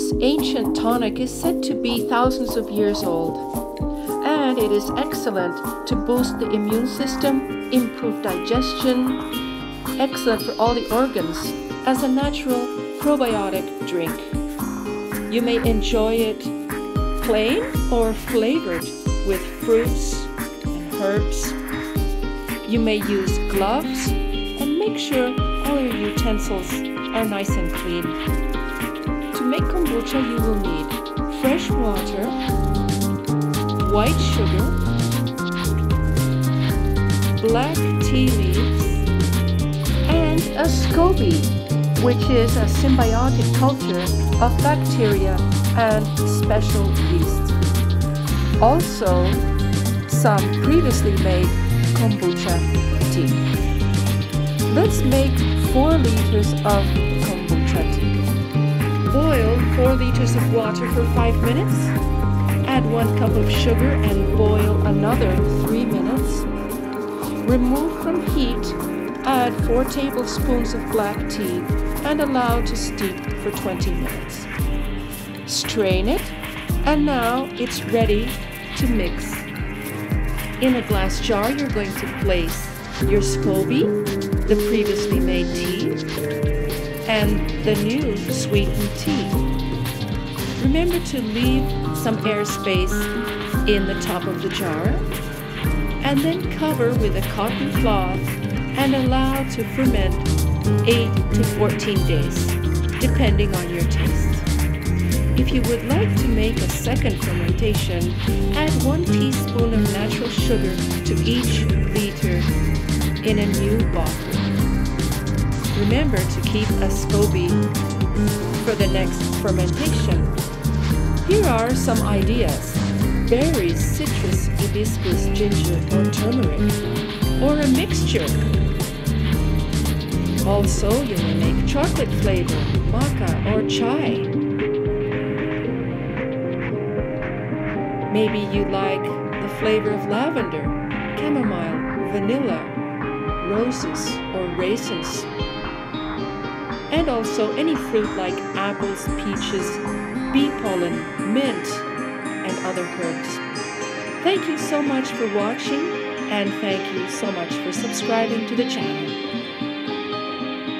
This ancient tonic is said to be thousands of years old, and it is excellent to boost the immune system, improve digestion, excellent for all the organs as a natural probiotic drink. You may enjoy it plain or flavored with fruits and herbs. You may use gloves and make sure all your utensils are nice and clean. To make kombucha, you will need fresh water, white sugar, black tea leaves, and a SCOBY, which is a symbiotic culture of bacteria and special yeast. Also, some previously made kombucha tea. Let's make 4 liters of kombucha tea. Boil 4 liters of water for 5 minutes. Add 1 cup of sugar and boil another 3 minutes. Remove from heat. Add 4 tablespoons of black tea and allow to steep for 20 minutes. Strain it, and now it's ready to mix. In a glass jar, you're going to place your SCOBY, the previously made tea, and the new sweetened tea. Remember to leave some airspace in the top of the jar, and then cover with a cotton cloth and allow to ferment 8 to 14 days, depending on your taste. If you would like to make a second fermentation, add 1 teaspoon of natural sugar to each liter in a new bottle. Remember to keep a SCOBY for the next fermentation. Here are some ideas: berries, citrus, hibiscus, ginger, or turmeric, or a mixture. Also, you may make chocolate flavor, MACA, or chai. Maybe you like the flavor of lavender, chamomile, vanilla, roses, or raisins. And also any fruit like apples, peaches, bee pollen, mint, and other herbs. Thank you so much for watching, and thank you so much for subscribing to the channel.